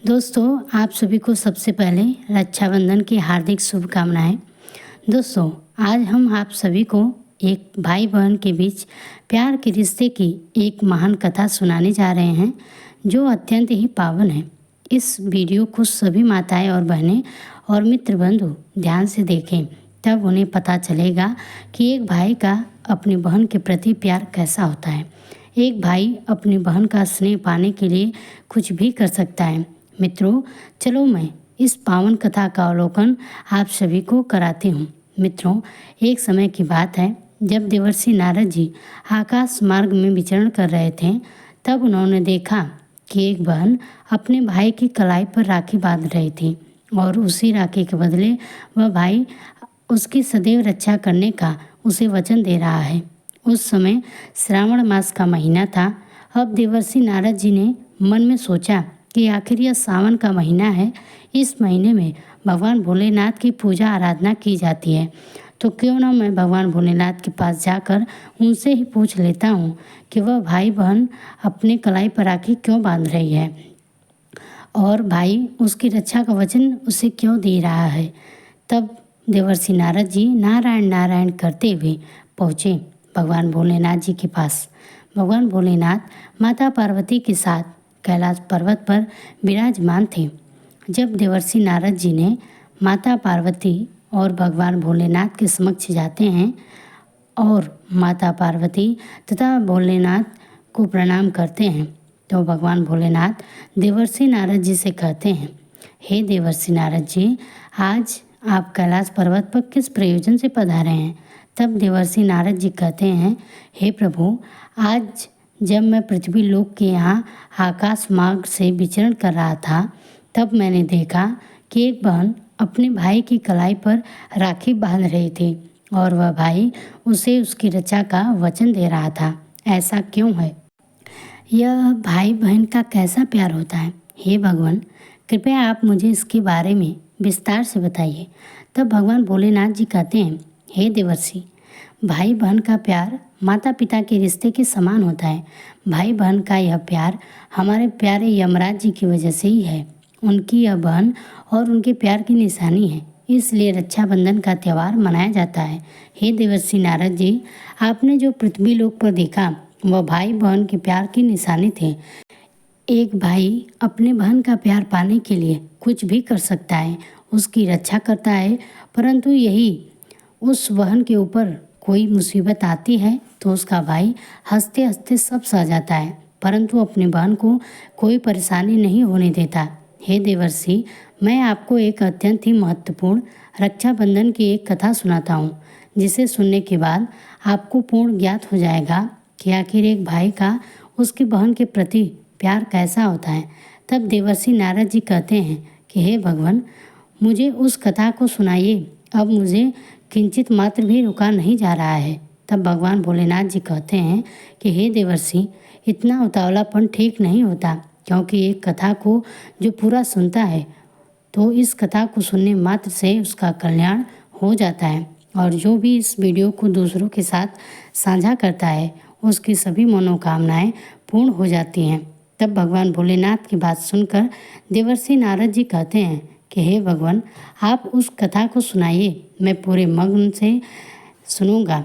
दोस्तों, आप सभी को सबसे पहले रक्षाबंधन की हार्दिक शुभकामनाएं। दोस्तों, आज हम आप सभी को एक भाई बहन के बीच प्यार के रिश्ते की एक महान कथा सुनाने जा रहे हैं जो अत्यंत ही पावन है। इस वीडियो को सभी माताएं और बहनें और मित्र बंधु ध्यान से देखें, तब उन्हें पता चलेगा कि एक भाई का अपनी बहन के प्रति प्यार कैसा होता है। एक भाई अपनी बहन का स्नेह पाने के लिए कुछ भी कर सकता है। मित्रों, चलो मैं इस पावन कथा का अवलोकन आप सभी को कराती हूँ। मित्रों, एक समय की बात है जब देवर्षि नारद जी आकाश मार्ग में विचरण कर रहे थे। तब उन्होंने देखा कि एक बहन अपने भाई की कलाई पर राखी बांध रही थी और उसी राखी के बदले वह भाई उसकी सदैव रक्षा करने का उसे वचन दे रहा है। उस समय श्रावण मास का महीना था। अब देवर्षि नारद जी ने मन में सोचा कि आखिर यह सावन का महीना है। इस महीने में भगवान भोलेनाथ की पूजा आराधना की जाती है, तो क्यों ना मैं भगवान भोलेनाथ के पास जाकर उनसे ही पूछ लेता हूँ कि वह भाई बहन अपने कलाई पर राखी क्यों बांध रही है और भाई उसकी रक्षा का वचन उसे क्यों दे रहा है। तब देवर्षि नारद जी नारायण नारायण करते हुए पहुँचे भगवान भोलेनाथ जी के पास। भगवान भोलेनाथ माता पार्वती के साथ कैलाश पर्वत पर विराजमान थे। जब देवर्षि नारद जी ने माता पार्वती और भगवान भोलेनाथ के समक्ष जाते हैं और माता पार्वती तथा भोलेनाथ को प्रणाम करते हैं, तो भगवान भोलेनाथ देवर्षि नारद जी से कहते हैं, हे देवर्षि नारद जी, आज आप कैलाश पर्वत पर किस प्रयोजन से पधारे हैं। तब देवर्षि नारद जी कहते हैं, हे प्रभु, आज जब मैं पृथ्वी लोक के यहाँ आकाश मार्ग से विचरण कर रहा था, तब मैंने देखा कि एक बहन अपने भाई की कलाई पर राखी बांध रही थी और वह भाई उसे उसकी रक्षा का वचन दे रहा था। ऐसा क्यों है? यह भाई बहन का कैसा प्यार होता है? हे भगवान, कृपया आप मुझे इसके बारे में विस्तार से बताइए। तब भगवान भोलेनाथ जी कहते हैं, हे देवर्षि, भाई बहन का प्यार माता पिता के रिश्ते के समान होता है। भाई बहन का यह प्यार हमारे प्यारे यमराज जी की वजह से ही है। उनकी यह बहन और उनके प्यार की निशानी है, इसलिए रक्षाबंधन का त्यौहार मनाया जाता है। हे देवर्षि नारद जी, आपने जो पृथ्वी लोक पर देखा वह भाई बहन के प्यार की निशानी थे। एक भाई अपने बहन का प्यार पाने के लिए कुछ भी कर सकता है, उसकी रक्षा करता है, परंतु यही उस बहन के ऊपर कोई मुसीबत आती है तो उसका भाई हंसते हंसते सब सह जाता है, परंतु अपनी बहन को कोई परेशानी नहीं होने देता। हे देवर्षि, मैं आपको एक अत्यंत ही महत्वपूर्ण रक्षाबंधन की एक कथा सुनाता हूँ, जिसे सुनने के बाद आपको पूर्ण ज्ञात हो जाएगा कि आखिर एक भाई का उसकी बहन के प्रति प्यार कैसा होता है। तब देवर्षि नारद जी कहते हैं कि हे भगवान, मुझे उस कथा को सुनाइए। अब मुझे किंचित मात्र भी रुका नहीं जा रहा है। तब भगवान भोलेनाथ जी कहते हैं कि हे देवर्षि, इतना उतावलापन ठीक नहीं होता, क्योंकि एक कथा को जो पूरा सुनता है तो इस कथा को सुनने मात्र से उसका कल्याण हो जाता है, और जो भी इस वीडियो को दूसरों के साथ साझा करता है उसकी सभी मनोकामनाएं पूर्ण हो जाती हैं। तब भगवान भोलेनाथ की बात सुनकर देवर्षि नारद जी कहते हैं कि हे भगवान, आप उस कथा को सुनाइए, मैं पूरे मग्न से सुनूंगा।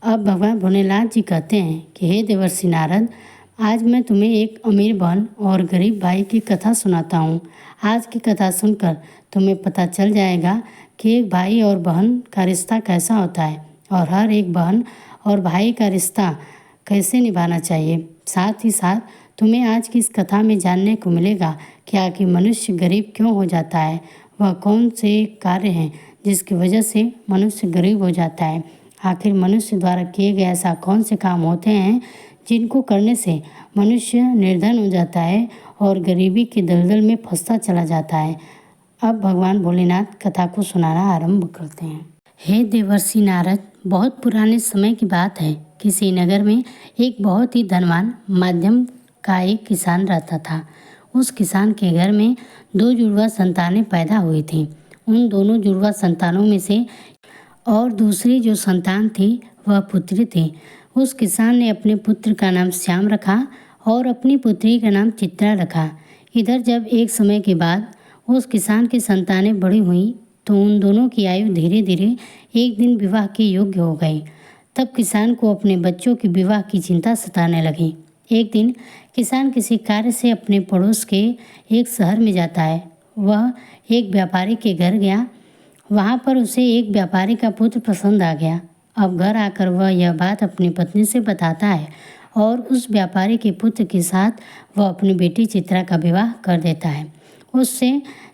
अब भगवान भोलेनाथ जी कहते हैं कि हे देवर्षि नारद, आज मैं तुम्हें एक अमीर बहन और गरीब भाई की कथा सुनाता हूँ। आज की कथा सुनकर तुम्हें पता चल जाएगा कि एक भाई और बहन का रिश्ता कैसा होता है और हर एक बहन और भाई का रिश्ता कैसे निभाना चाहिए। साथ ही साथ तुम्हें आज की इस कथा में जानने को मिलेगा कि आखिर मनुष्य गरीब क्यों हो जाता है, वह कौन से कार्य हैं जिसकी वजह से मनुष्य गरीब हो जाता है। आखिर मनुष्य द्वारा किए गए ऐसा कौन से काम होते हैं जिनको करने से मनुष्य निर्धन हो जाता है और गरीबी के दलदल में फंसता चला जाता है। अब भगवान भोलेनाथ कथा को सुनाना आरंभ करते हैं। हे देवर्षि नारद, बहुत पुराने समय की बात है कि श्रीनगर में एक बहुत ही धनवान माध्यम का एक किसान रहता था। उस किसान के घर में 2 जुड़वा संतानें पैदा हुई थीं। उन दोनों जुड़वा संतानों में से और दूसरी जो संतान थी वह पुत्री थी। उस किसान ने अपने पुत्र का नाम श्याम रखा और अपनी पुत्री का नाम चित्रा रखा। इधर जब एक समय के बाद उस किसान की संतानें बड़ी हुईं तो उन दोनों की आयु धीरे धीरे एक दिन विवाह के योग्य हो गई। तब किसान को अपने बच्चों के विवाह की चिंता सताने लगी। एक दिन किसान किसी कार्य से अपने पड़ोस के एक शहर में जाता है। वह एक व्यापारी के घर गया। वहाँ पर उसे एक व्यापारी का पुत्र पसंद आ गया। अब घर आकर वह यह बात अपनी पत्नी से बताता है और उस व्यापारी के पुत्र के साथ वह अपनी बेटी चित्रा का विवाह कर देता है। उससे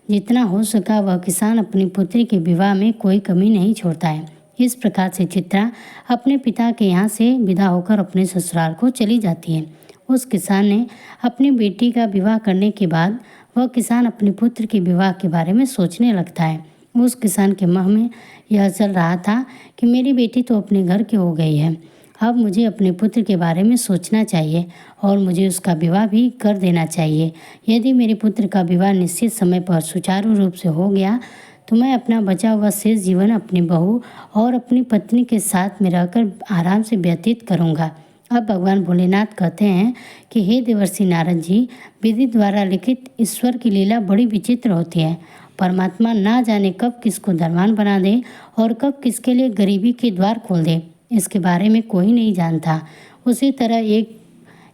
जितना हो सका वह किसान अपनी पुत्री के विवाह में कोई कमी नहीं छोड़ता है। इस प्रकार से चित्रा अपने पिता के यहाँ से विदा होकर अपने ससुराल को चली जाती है। उस किसान ने अपनी बेटी का विवाह करने के बाद वह किसान अपने पुत्र के विवाह के बारे में सोचने लगता है। उस किसान के मन में यह चल रहा था कि मेरी बेटी तो अपने घर की हो गई है, अब मुझे अपने पुत्र के बारे में सोचना चाहिए और मुझे उसका विवाह भी कर देना चाहिए। यदि मेरे पुत्र का विवाह निश्चित समय पर सुचारू रूप से हो गया तो मैं अपना बचा हुआ शेष जीवन अपनी बहू और अपनी पत्नी के साथ में रहकर आराम से व्यतीत करूँगा। अब भगवान भोलेनाथ कहते हैं कि हे देवर्षि नारद जी, विधि द्वारा लिखित ईश्वर की लीला बड़ी विचित्र होती है। परमात्मा ना जाने कब किसको धनवान बना दे और कब किसके लिए गरीबी के द्वार खोल दे, इसके बारे में कोई नहीं जानता। उसी तरह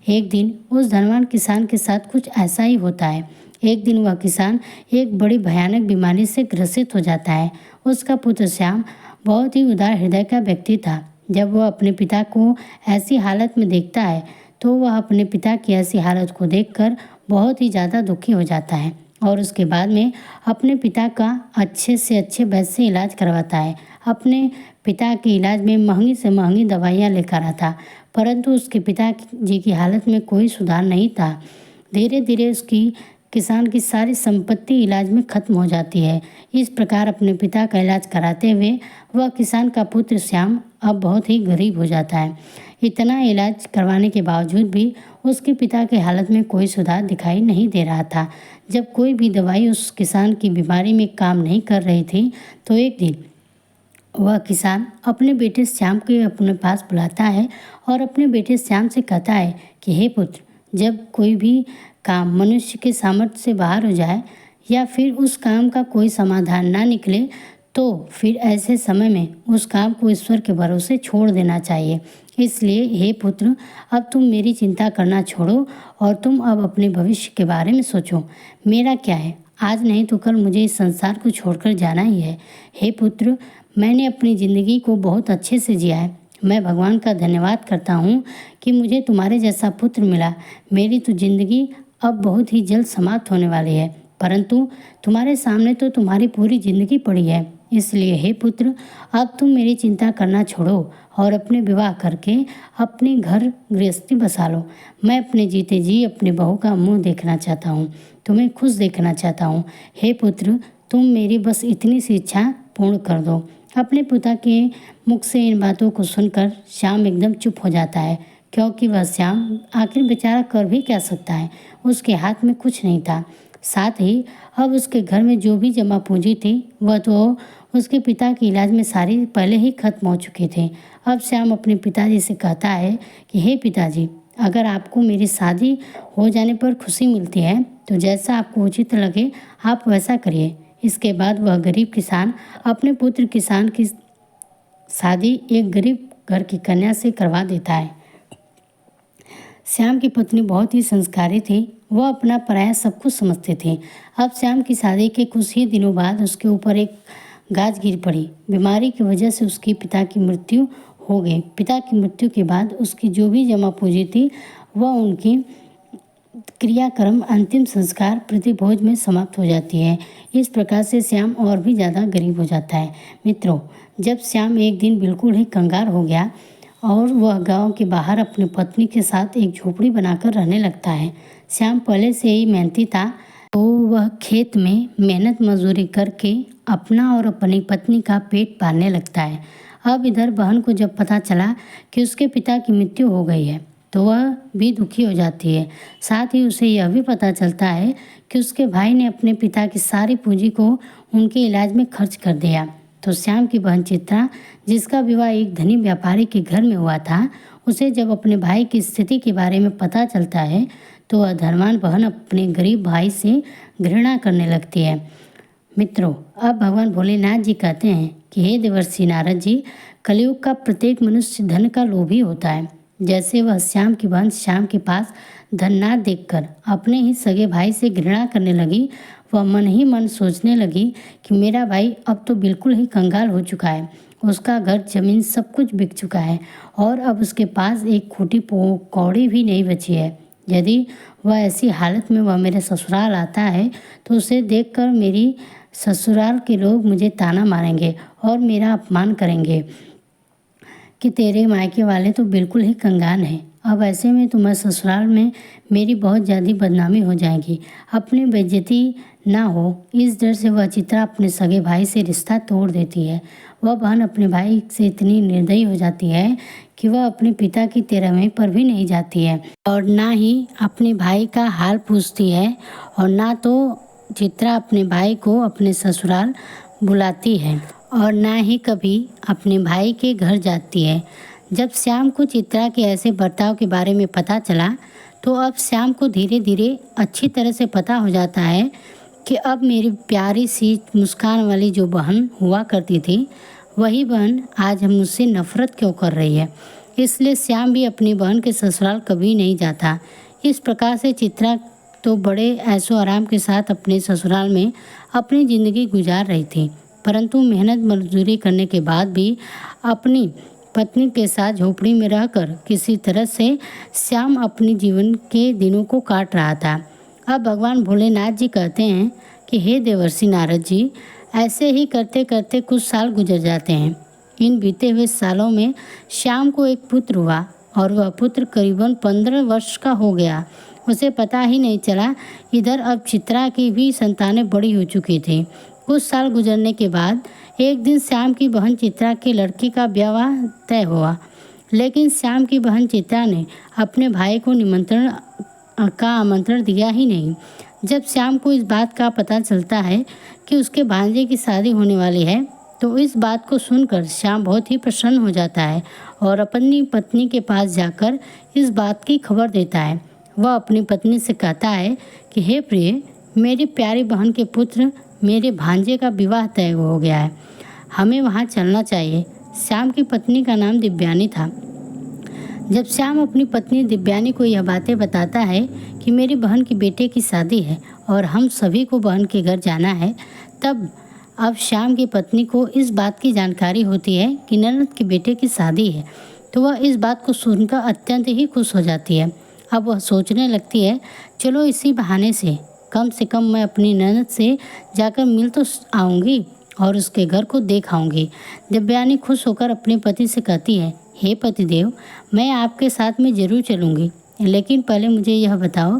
एक दिन उस धनवान किसान के साथ कुछ ऐसा ही होता है। एक दिन वह किसान एक बड़ी भयानक बीमारी से ग्रसित हो जाता है। उसका पुत्र श्याम बहुत ही उदार हृदय का व्यक्ति था। जब वह अपने पिता को ऐसी हालत में देखता है तो वह अपने पिता की ऐसी हालत को देखकर बहुत ही ज़्यादा दुखी हो जाता है और उसके बाद में अपने पिता का अच्छे से अच्छे वैद्य से इलाज करवाता है। अपने पिता के इलाज में महंगी से महंगी दवाइयाँ लेकर आता, परंतु उसके पिता जी की हालत में कोई सुधार नहीं था। धीरे धीरे उसकी किसान की सारी संपत्ति इलाज में खत्म हो जाती है। इस प्रकार अपने पिता का इलाज कराते हुए वह किसान का पुत्र श्याम अब बहुत ही गरीब हो जाता है। इतना इलाज करवाने के बावजूद भी उसके पिता की हालत में कोई सुधार दिखाई नहीं दे रहा था। जब कोई भी दवाई उस किसान की बीमारी में काम नहीं कर रही थी तो एक दिन वह किसान अपने बेटे श्याम को अपने पास बुलाता है और अपने बेटे श्याम से कहता है कि हे पुत्र, जब कोई भी काम मनुष्य के सामर्थ्य से बाहर हो जाए या फिर उस काम का कोई समाधान ना निकले तो फिर ऐसे समय में उस काम को ईश्वर के भरोसे छोड़ देना चाहिए। इसलिए हे पुत्र, अब तुम मेरी चिंता करना छोड़ो और तुम अब अपने भविष्य के बारे में सोचो। मेरा क्या है, आज नहीं तो कल मुझे इस संसार को छोड़कर जाना ही है। हे पुत्र, मैंने अपनी ज़िंदगी को बहुत अच्छे से जिया है। मैं भगवान का धन्यवाद करता हूँ कि मुझे तुम्हारे जैसा पुत्र मिला। मेरी तो ज़िंदगी अब बहुत ही जल्द समाप्त होने वाली है, परंतु तुम्हारे सामने तो तुम्हारी पूरी ज़िंदगी पड़ी है। इसलिए हे पुत्र, अब तुम मेरी चिंता करना छोड़ो और अपने विवाह करके अपने घर गृहस्थी बसा लो। मैं अपने जीते जी अपने बहू का मुंह देखना चाहता हूँ, तुम्हें खुश देखना चाहता हूँ। हे पुत्र, तुम मेरी बस इतनी सी इच्छा पूर्ण कर दो। अपने पिता के मुख से इन बातों को सुनकर श्याम एकदम चुप हो जाता है, क्योंकि वह श्याम आखिर बेचारा कर भी क्या सकता है, उसके हाथ में कुछ नहीं था। साथ ही अब उसके घर में जो भी जमा पूंजी थी वह तो उसके पिता के इलाज में सारी पहले ही खत्म हो चुकी थी। अब श्याम अपने पिताजी से कहता है कि हे पिताजी, अगर आपको मेरी शादी हो जाने पर खुशी मिलती है तो जैसा आपको उचित लगे आप वैसा करिए। इसके बाद वह गरीब किसान अपने पुत्र किसान की शादी एक गरीब घर की कन्या से करवा देता है। श्याम की पत्नी बहुत ही संस्कारी थी, वह अपना पराया सब कुछ समझती थी। अब श्याम की शादी के कुछ ही दिनों बाद उसके ऊपर एक गाज गिर पड़ी। बीमारी की वजह से उसके पिता की मृत्यु हो गई। पिता की मृत्यु के बाद उसकी जो भी जमा पूंजी थी वह उनकी क्रियाक्रम अंतिम संस्कार प्रतिभोज में समाप्त हो जाती है। इस प्रकार से श्याम और भी ज़्यादा गरीब हो जाता है। मित्रों, जब श्याम एक दिन बिल्कुल ही कंगाल हो गया और वह गांव के बाहर अपनी पत्नी के साथ एक झोपड़ी बनाकर रहने लगता है। श्याम पहले से ही मेहनती था, तो वह खेत में मेहनत मजदूरी करके अपना और अपनी पत्नी का पेट पालने लगता है। अब इधर बहन को जब पता चला कि उसके पिता की मृत्यु हो गई है तो वह भी दुखी हो जाती है। साथ ही उसे यह भी पता चलता है कि उसके भाई ने अपने पिता की सारी पूंजी को उनके इलाज में खर्च कर दिया। तो श्याम की बहन चित्रा, जिसका विवाह एक धनी व्यापारी के घर में हुआ था, उसे जब अपने भाई की स्थिति के बारे में पता चलता है तो वह धनवान बहन अपने गरीब भाई से घृणा करने लगती है। मित्रों, अब भगवान भोलेनाथ जी कहते हैं कि हे देवर्षि नारद जी, कलयुग का प्रत्येक मनुष्य धन का लोभी होता है। जैसे वह श्याम की बहन श्याम के पास धन ना देखकर अपने ही सगे भाई से घृणा करने लगी, वह मन ही मन सोचने लगी कि मेरा भाई अब तो बिल्कुल ही कंगाल हो चुका है। उसका घर जमीन सब कुछ बिक चुका है और अब उसके पास एक खोटी कौड़ी भी नहीं बची है। यदि वह ऐसी हालत में वह मेरे ससुराल आता है तो उसे देखकर मेरी ससुराल के लोग मुझे ताना मारेंगे और मेरा अपमान करेंगे कि तेरे मायके वाले तो बिल्कुल ही कंगाल हैं। अब ऐसे में तुम्हारे ससुराल में मेरी बहुत ज़्यादा बदनामी हो जाएगी, अपनी बेइज्जती ना हो, इस डर से वह चित्रा अपने सगे भाई से रिश्ता तोड़ देती है। वह बहन अपने भाई से इतनी निर्दयी हो जाती है कि वह अपने पिता की तेरहवीं पर भी नहीं जाती है और ना ही अपने भाई का हाल पूछती है और ना तो चित्रा अपने भाई को अपने ससुराल बुलाती है और ना ही कभी अपने भाई के घर जाती है। जब श्याम को चित्रा के ऐसे बर्ताव के बारे में पता चला तो अब श्याम को धीरे धीरे अच्छी तरह से पता हो जाता है कि अब मेरी प्यारी सी मुस्कान वाली जो बहन हुआ करती थी वही बहन आज मुझसे नफरत क्यों कर रही है। इसलिए श्याम भी अपनी बहन के ससुराल कभी नहीं जाता। इस प्रकार से चित्रा तो बड़े ऐशो आराम के साथ अपने ससुराल में अपनी ज़िंदगी गुजार रही थी, परंतु मेहनत मजदूरी करने के बाद भी अपनी पत्नी के साथ झोपड़ी में रहकर किसी तरह से श्याम अपने जीवन के दिनों को काट रहा था। अब भगवान भोलेनाथ जी कहते हैं कि हे देवर्षि नारद जी, ऐसे ही करते करते कुछ साल गुजर जाते हैं। इन बीते हुए सालों में श्याम को एक पुत्र हुआ और वह पुत्र करीबन 15 वर्ष का हो गया। उसे पता ही नहीं चला। इधर अब चित्रा की भी संतानें बड़ी हो चुकी थी। कुछ साल गुजरने के बाद एक दिन श्याम की बहन चित्रा के लड़की का विवाह तय हुआ, लेकिन श्याम की बहन चित्रा ने अपने भाई को आमंत्रण दिया ही नहीं। जब श्याम को इस बात का पता चलता है कि उसके भांजे की शादी होने वाली है तो इस बात को सुनकर श्याम बहुत ही प्रसन्न हो जाता है और अपनी पत्नी के पास जाकर इस बात की खबर देता है। वह अपनी पत्नी से कहता है कि हे प्रिय, मेरी प्यारी बहन के पुत्र मेरे भांजे का विवाह तय हो गया है, हमें वहाँ चलना चाहिए। श्याम की पत्नी का नाम दिव्यानी था। जब श्याम अपनी पत्नी दिव्यानी को यह बातें बताता है कि मेरी बहन के बेटे की शादी है और हम सभी को बहन के घर जाना है, तब अब श्याम की पत्नी को इस बात की जानकारी होती है कि ननद के बेटे की शादी है, तो वह इस बात को सुनकर अत्यंत ही खुश हो जाती है। अब वह सोचने लगती है, चलो इसी बहाने से कम मैं अपनी ननद से जाकर मिल तो आऊँगी और उसके घर को देख आऊँगी। दिव्यानी खुश होकर अपने पति से कहती है, हे पतिदेव, मैं आपके साथ में ज़रूर चलूँगी, लेकिन पहले मुझे यह बताओ,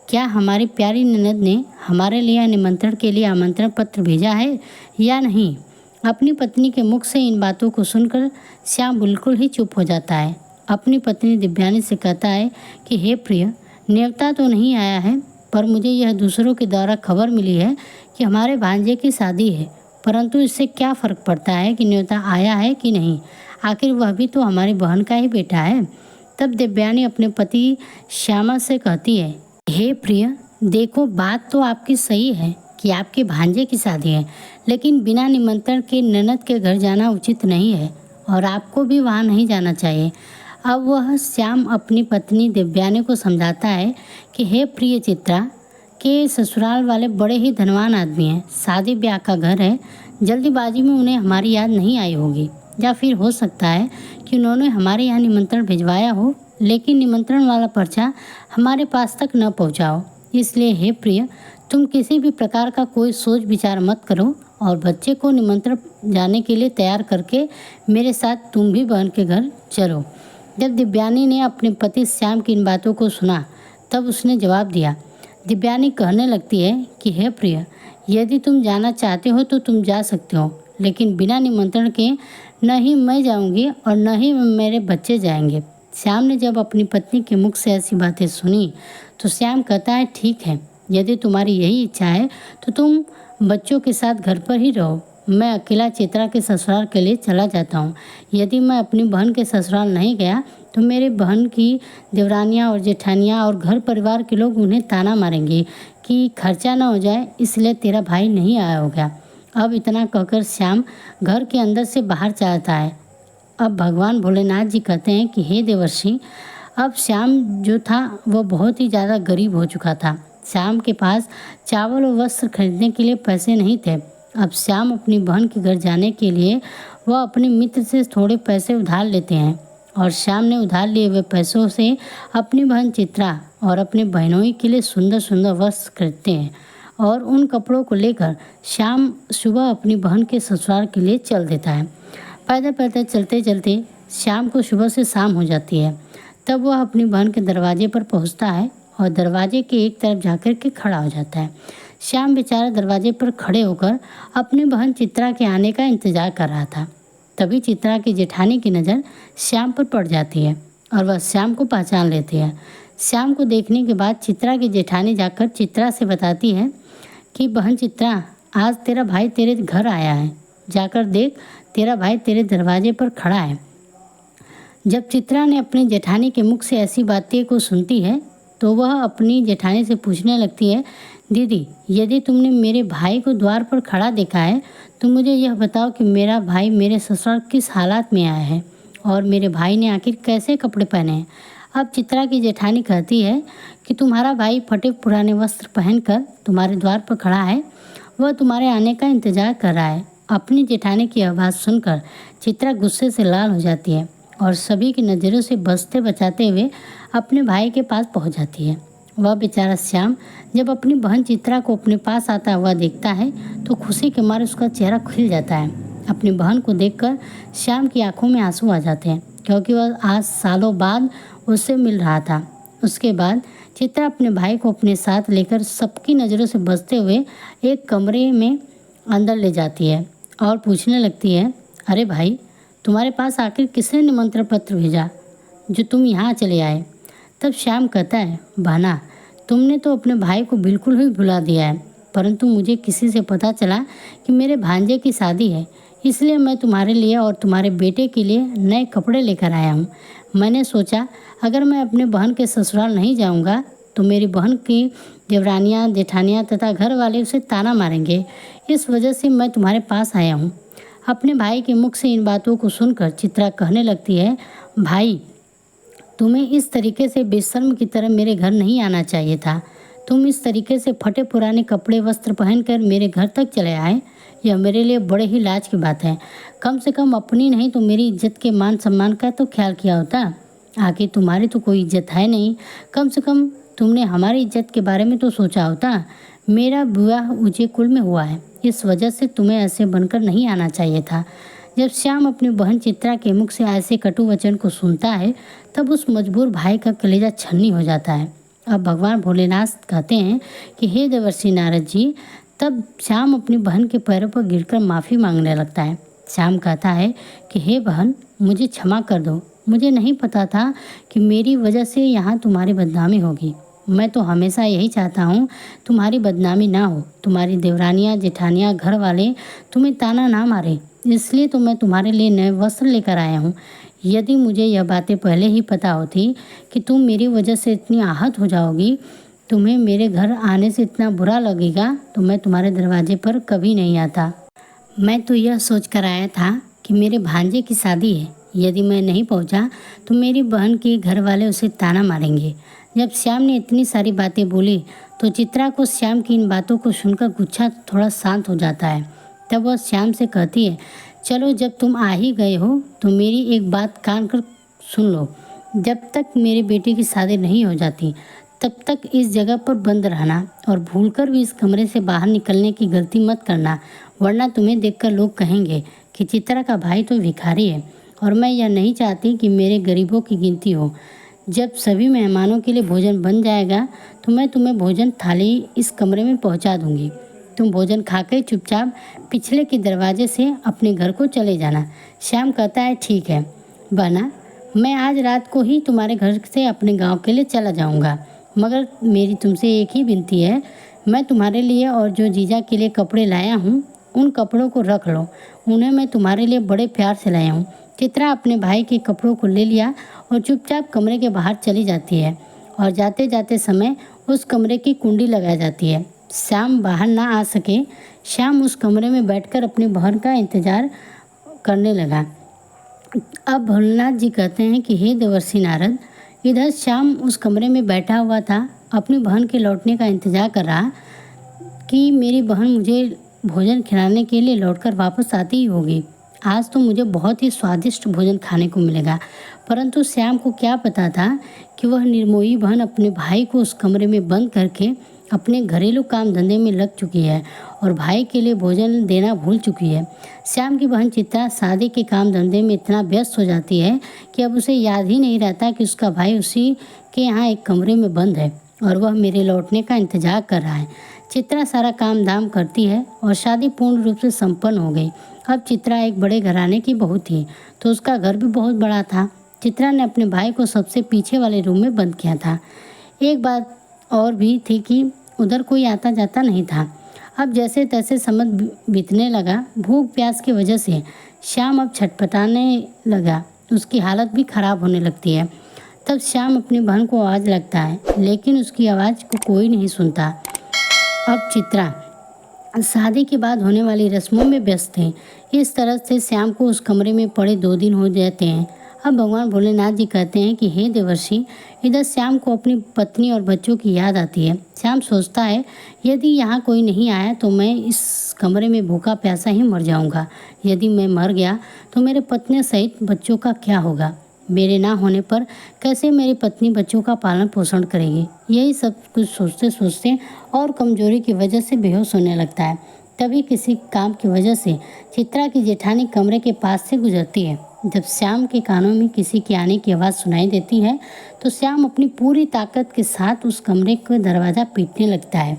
क्या हमारी प्यारी ननद ने हमारे लिए निमंत्रण के लिए आमंत्रण पत्र भेजा है या नहीं। अपनी पत्नी के मुख से इन बातों को सुनकर श्याम बिल्कुल ही चुप हो जाता है। अपनी पत्नी दिव्यानी से कहता है कि हे प्रिय, न्योता तो नहीं आया है, पर मुझे यह दूसरों के द्वारा खबर मिली है कि हमारे भांजे की शादी है, परंतु इससे क्या फ़र्क पड़ता है कि न्योता आया है कि नहीं, आखिर वह भी तो हमारी बहन का ही बेटा है। तब दिव्यानी अपने पति श्यामा से कहती है, हे प्रिय, देखो बात तो आपकी सही है कि आपके भांजे की शादी है, लेकिन बिना निमंत्रण के ननद के घर जाना उचित नहीं है और आपको भी वहाँ नहीं जाना चाहिए। अब वह श्याम अपनी पत्नी दिव्यानी को समझाता है कि हे प्रिय, चित्रा के ससुराल वाले बड़े ही धनवान आदमी हैं, शादी ब्याह का घर है, जल्दीबाजी में उन्हें हमारी याद नहीं आई होगी, या फिर हो सकता है कि उन्होंने हमारे यहाँ निमंत्रण भिजवाया हो, लेकिन निमंत्रण वाला पर्चा हमारे पास तक न पहुँचाओ। इसलिए हे प्रिय, तुम किसी भी प्रकार का कोई सोच विचार मत करो और बच्चे को निमंत्रण जाने के लिए तैयार करके मेरे साथ तुम भी बहन के घर चलो। जब दिव्यानी ने अपने पति श्याम की इन बातों को सुना तब उसने जवाब दिया। दिव्यानी कहने लगती है कि हे प्रिय, यदि तुम जाना चाहते हो तो तुम जा सकते हो, लेकिन बिना निमंत्रण के न ही मैं जाऊंगी और न ही मेरे बच्चे जाएंगे। श्याम ने जब अपनी पत्नी के मुख से ऐसी बातें सुनी तो श्याम कहता है, ठीक है, यदि तुम्हारी यही इच्छा है तो तुम बच्चों के साथ घर पर ही रहो, मैं अकेला चित्रा के ससुराल के लिए चला जाता हूँ। यदि मैं अपनी बहन के ससुराल नहीं गया तो मेरे बहन की देवरानियाँ और जेठानियाँ और घर परिवार के लोग उन्हें ताना मारेंगे कि खर्चा ना हो जाए, इसलिए तेरा भाई नहीं आया होगा। अब इतना कहकर श्याम घर के अंदर से बाहर जाता है। अब भगवान भोलेनाथ जी कहते हैं कि हे देवर्षि, अब श्याम जो था वह बहुत ही ज़्यादा गरीब हो चुका था। श्याम के पास चावल और वस्त्र खरीदने के लिए पैसे नहीं थे। अब श्याम अपनी बहन के घर जाने के लिए वह अपने मित्र से थोड़े पैसे उधार लेते हैं और श्याम ने उधार लिए हुए पैसों से अपनी बहन चित्रा और अपने बहनोई के लिए सुंदर सुंदर वस्त्र खरीदते हैं और उन कपड़ों को लेकर श्याम सुबह अपनी बहन के ससुराल के लिए चल देता है। पैदल पैदल चलते चलते श्याम को सुबह से शाम हो जाती है। तब वह अपनी बहन के दरवाजे पर पहुंचता है और दरवाजे के एक तरफ जाकर के खड़ा हो जाता है। श्याम बेचारा दरवाजे पर खड़े होकर अपनी बहन चित्रा के आने का इंतज़ार कर रहा था। तभी चित्रा की जेठानी की नज़र श्याम पर पड़ जाती है और वह श्याम को पहचान लेती है। श्याम को देखने के बाद चित्रा की जेठानी जाकर चित्रा से बताती है कि बहन चित्रा, आज तेरा भाई तेरे घर आया है, जाकर देख, तेरा भाई तेरे दरवाजे पर खड़ा है। जब चित्रा ने अपनी जेठानी के मुख से ऐसी बातें को सुनती है तो वह अपनी जेठानी से पूछने लगती है, दीदी, यदि तुमने मेरे भाई को द्वार पर खड़ा देखा है तो मुझे यह बताओ कि मेरा भाई मेरे ससुराल किस हालात में आया है और मेरे भाई ने आखिर कैसे कपड़े पहने हैं। अब चित्रा की जेठानी कहती है कि तुम्हारा भाई फटे पुराने वस्त्र पहनकर तुम्हारे द्वार पर खड़ा है, वह तुम्हारे आने का इंतज़ार कर रहा है। अपनी जेठानी की आवाज़ सुनकर चित्रा गुस्से से लाल हो जाती है और सभी की नज़रों से बचते बचाते हुए अपने भाई के पास पहुंच जाती है। वह बेचारा श्याम जब अपनी बहन चित्रा को अपने पास आता हुआ देखता है तो खुशी के मारे उसका चेहरा खिल जाता है। अपनी बहन को देखकर श्याम की आंखों में आंसू आ जाते हैं क्योंकि वह आज सालों बाद उससे मिल रहा था। उसके बाद चित्रा अपने भाई को अपने साथ लेकर सबकी नज़रों से बचते हुए एक कमरे में अंदर ले जाती है और पूछने लगती है, अरे भाई, तुम्हारे पास आखिर किसने निमंत्रण पत्र भेजा जो तुम यहाँ चले आए। तब श्याम कहता है, बहना, तुमने तो अपने भाई को बिल्कुल ही भुला दिया है, परंतु मुझे किसी से पता चला कि मेरे भांजे की शादी है, इसलिए मैं तुम्हारे लिए और तुम्हारे बेटे के लिए नए कपड़े लेकर आया हूँ। मैंने सोचा अगर मैं अपने बहन के ससुराल नहीं जाऊँगा तो मेरी बहन की देवरानियाँ, जेठानियाँ तथा घर वाले उसे ताना मारेंगे। इस वजह से मैं तुम्हारे पास आया हूँ। अपने भाई के मुख से इन बातों को सुनकर चित्रा कहने लगती है, भाई, तुम्हें इस तरीके से बेशर्म की तरह मेरे घर नहीं आना चाहिए था। तुम इस तरीके से फटे पुराने कपड़े वस्त्र पहनकर मेरे घर तक चले आए, यह मेरे लिए बड़े ही लाज की बात है। कम से कम अपनी नहीं तो मेरी इज्जत के मान सम्मान का तो ख्याल किया होता। आखिर तुम्हारी तो कोई इज्जत है नहीं, कम से कम तुमने हमारी इज्जत के बारे में तो सोचा होता। मेरा विवाह ऊंचे कुल में हुआ है, इस वजह से तुम्हें ऐसे बनकर नहीं आना चाहिए था। जब श्याम अपनी बहन चित्रा के मुख से ऐसे कटु वचन को सुनता है तब उस मजबूर भाई का कलेजा छन्नी हो जाता है। अब भगवान भोलेनाथ कहते हैं कि हे देवर्षि नारद जी। तब श्याम अपनी बहन के पैरों पर गिरकर माफ़ी मांगने लगता है। श्याम कहता है कि हे बहन, मुझे क्षमा कर दो, मुझे नहीं पता था कि मेरी वजह से यहाँ तुम्हारी बदनामी होगी। मैं तो हमेशा यही चाहता हूँ तुम्हारी बदनामी ना हो, तुम्हारी देवरानियाँ, जेठानियाँ, घर वाले तुम्हें ताना ना मारे, इसलिए तो मैं तुम्हारे लिए नए वस्त्र लेकर आया हूँ। यदि मुझे यह बातें पहले ही पता होती कि तुम मेरी वजह से इतनी आहत हो जाओगी, तुम्हें मेरे घर आने से इतना बुरा लगेगा, तो मैं तुम्हारे दरवाजे पर कभी नहीं आता। मैं तो यह सोच कर आया था कि मेरे भांजे की शादी है, यदि मैं नहीं पहुंचा तो मेरी बहन के घर वाले उसे ताना मारेंगे। जब श्याम ने इतनी सारी बातें बोली तो चित्रा को श्याम की इन बातों को सुनकर गुस्सा थोड़ा शांत हो जाता है। तब वह श्याम से कहती है, चलो, जब तुम आ ही गए हो तो मेरी एक बात कान कर सुन लो। जब तक मेरे बेटे की शादी नहीं हो जाती तब तक इस जगह पर बंद रहना और भूलकर भी इस कमरे से बाहर निकलने की गलती मत करना, वरना तुम्हें देखकर लोग कहेंगे कि चित्रा का भाई तो भिखारी है और मैं यह नहीं चाहती कि मेरे गरीबों की गिनती हो। जब सभी मेहमानों के लिए भोजन बन जाएगा तो मैं तुम्हें भोजन थाली इस कमरे में पहुंचा दूंगी। तुम भोजन खाकर चुपचाप पिछले के दरवाजे से अपने घर को चले जाना। श्याम कहता है, ठीक है बहना, मैं आज रात को ही तुम्हारे घर से अपने गांव के लिए चला जाऊंगा, मगर मेरी तुमसे एक ही विनती है, मैं तुम्हारे लिए और जो जीजा के लिए कपड़े लाया हूँ उन कपड़ों को रख लो, उन्हें मैं तुम्हारे लिए बड़े प्यार से लाया हूँ। चित्रा अपने भाई के कपड़ों को ले लिया और चुपचाप कमरे के बाहर चली जाती है और जाते जाते समय उस कमरे की कुंडी लगा जाती है। श्याम बाहर ना आ सके, श्याम उस कमरे में बैठकर अपनी बहन का इंतजार करने लगा। अब भोलेनाथ जी कहते हैं कि हे देवर्षि नारद, इधर श्याम उस कमरे में बैठा हुआ था, अपनी बहन के लौटने का इंतजार कर रहा कि मेरी बहन मुझे भोजन खिलाने के लिए लौटकर वापस आती ही होगी। आज तो मुझे बहुत ही स्वादिष्ट भोजन खाने को मिलेगा। परंतु श्याम को क्या पता था कि वह निर्मोही बहन अपने भाई को उस कमरे में बंद करके अपने घरेलू काम धंधे में लग चुकी है और भाई के लिए भोजन देना भूल चुकी है। श्याम की बहन चित्रा शादी के काम धंधे में इतना व्यस्त हो जाती है कि अब उसे याद ही नहीं रहता कि उसका भाई उसी के यहाँ एक कमरे में बंद है और वह मेरे लौटने का इंतजार कर रहा है। चित्रा सारा काम धाम करती है और शादी पूर्ण रूप से संपन्न हो गई। अब चित्रा एक बड़े घराने की बहू थी, तो उसका घर भी बहुत बड़ा था। चित्रा ने अपने भाई को सबसे पीछे वाले रूम में बंद किया था। एक बात और भी थी कि उधर कोई आता जाता नहीं था। अब जैसे तैसे समय बीतने लगा। भूख प्यास की वजह से श्याम अब छटपटाने लगा, उसकी हालत भी खराब होने लगती है। तब श्याम अपनी बहन को आवाज़ लगता है, लेकिन उसकी आवाज़ को कोई नहीं सुनता। अब चित्रा शादी के बाद होने वाली रस्मों में व्यस्त थे। इस तरह से श्याम को उस कमरे में पड़े 2 दिन हो जाते हैं। अब भगवान भोलेनाथ जी कहते हैं कि हे देवर्षि, इधर श्याम को अपनी पत्नी और बच्चों की याद आती है। श्याम सोचता है, यदि यहाँ कोई नहीं आया तो मैं इस कमरे में भूखा प्यासा ही मर जाऊँगा। यदि मैं मर गया तो मेरे पत्नी सहित बच्चों का क्या होगा? मेरे ना होने पर कैसे मेरी पत्नी बच्चों का पालन पोषण करेगी? यही सब कुछ सोचते सोचते और कमजोरी की वजह से बेहोश होने लगता है। तभी किसी काम की वजह से चित्रा की जेठानी कमरे के पास से गुजरती है। जब श्याम के कानों में किसी के आने की आवाज़ सुनाई देती है तो श्याम अपनी पूरी ताकत के साथ उस कमरे का दरवाज़ा पीटने लगता है।